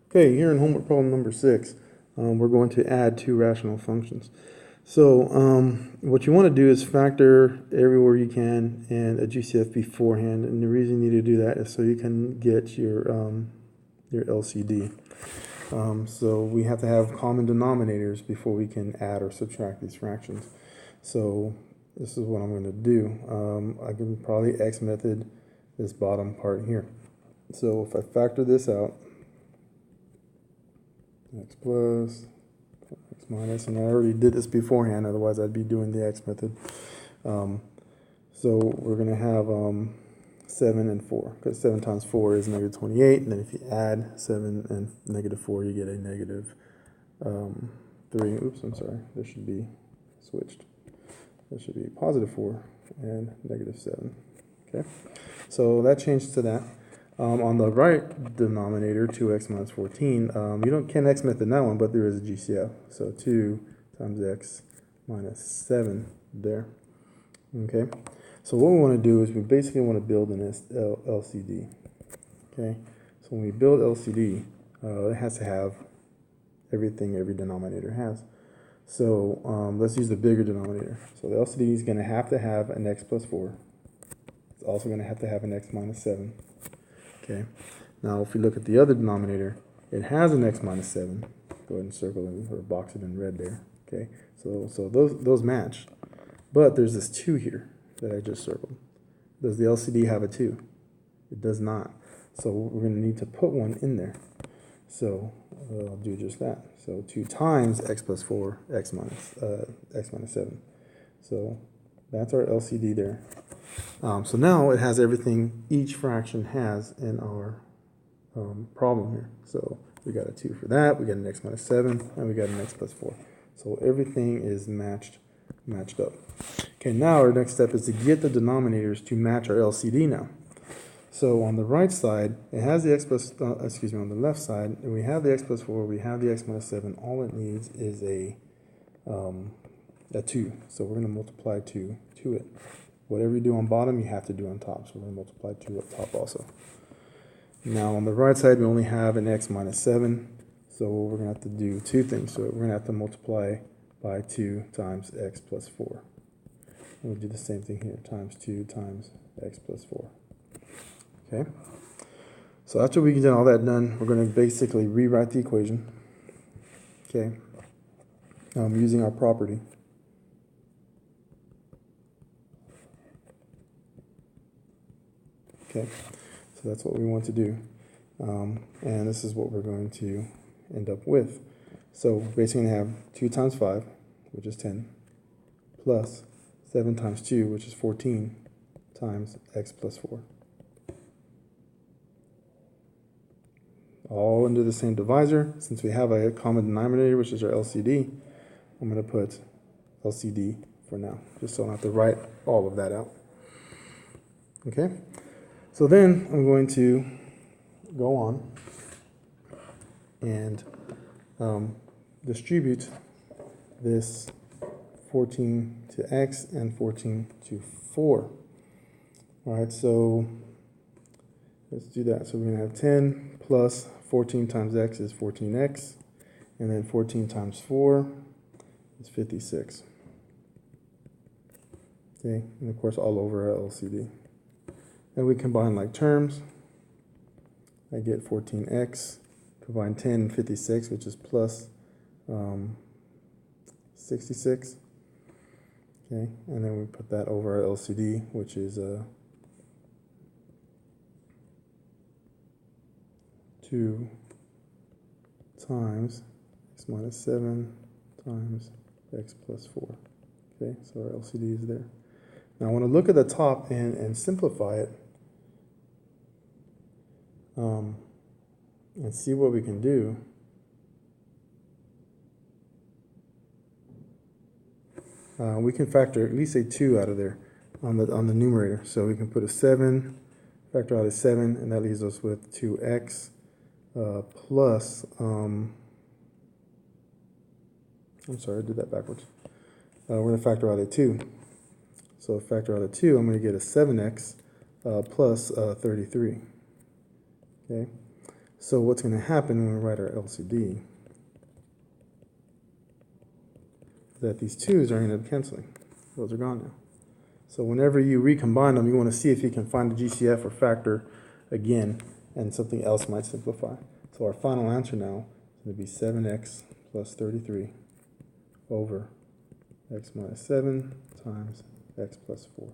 Okay, here in homework problem number 6, we're going to add two rational functions. So what you want to do is factor everywhere you can in a GCF beforehand, and the reason you need to do that is so you can get your LCD. So we have to have common denominators before we can add or subtract these fractions. So this is what I'm going to do. I can probably X method this bottom part here. So if I factor this out, x plus, x minus, and I already did this beforehand, otherwise I'd be doing the x method. So we're going to have 7 and 4, because 7 times 4 is negative 28, and then if you add 7 and negative 4, you get a negative 3. Oops, I'm sorry, this should be switched. This should be positive 4 and negative 7. Okay, so that changed to that. On the right denominator, 2x minus 14, you can't x method that one, but there is a GCF. So 2 times x minus 7 there. Okay, so what we want to do is we basically want to build an LCD. Okay, so when we build LCD, it has to have everything every denominator has. So let's use the bigger denominator. So the LCD is going to have an x plus 4. It's also going to have an x minus 7. Okay, now if we look at the other denominator, it has an x minus 7. Go ahead and circle it or box it in red there. Okay, so those match. But there's this 2 here that I just circled. Does the LCD have a 2? It does not. So we're going to need to put one in there. So I'll do just that. So 2 times x plus 4, x minus 7. So that's our LCD there. So now it has everything each fraction has in our problem here. So we got a 2 for that, we got an x minus 7, and we got an x plus 4. So everything is matched up. Okay, now our next step is to get the denominators to match our LCD now. So on the right side, it has the x plus, on the left side, we have the x plus 4, we have the x minus 7. All it needs is a 2. So we're going to multiply 2 to it. Whatever you do on bottom, you have to do on top. So we're going to multiply 2 up top also. Now on the right side, we only have an x minus 7. So we're going to have to do 2 things. So we're going to have to multiply by 2 times x plus 4. And we'll do the same thing here, times 2 times x plus 4. Okay. So after we get all that done, we're going to basically rewrite the equation. Okay. Using our property. Okay, so that's what we want to do, and this is what we're going to end up with. So basically we have 2 times 5, which is 10, plus 7 times 2, which is 14, times x plus 4. All under the same divisor. Since we have a common denominator, which is our LCD, I'm going to put LCD for now, just so I don't have to write all of that out. Okay. So then I'm going to go on and distribute this 14 to x and 14 to 4. All right, so let's do that. So we're going to have 10 plus 14 times x is 14x, and then 14 times 4 is 56. Okay, and of course all over our LCD. And we combine like terms. I get 14x, combine 10 and 56, which is plus 66. Okay, and then we put that over our LCD, which is 2 times x minus 7 times x plus 4. Okay, so our LCD is there. Now I want to look at the top and simplify it. And see what we can do. We can factor at least a 2 out of there on the numerator. So we can put a 7, factor out a 7, and that leaves us with 2x plus, I'm sorry, I did that backwards. We're going to factor out a 2. So factor out a 2, I'm going to get a 7x plus 33. Okay. So what's going to happen when we write our LCD is that these 2's are going to end up canceling. Those are gone now. So whenever you recombine them, you want to see if you can find the GCF or factor again, and something else might simplify. So our final answer now is going to be 7x plus 33 over x minus 7 times x plus 4.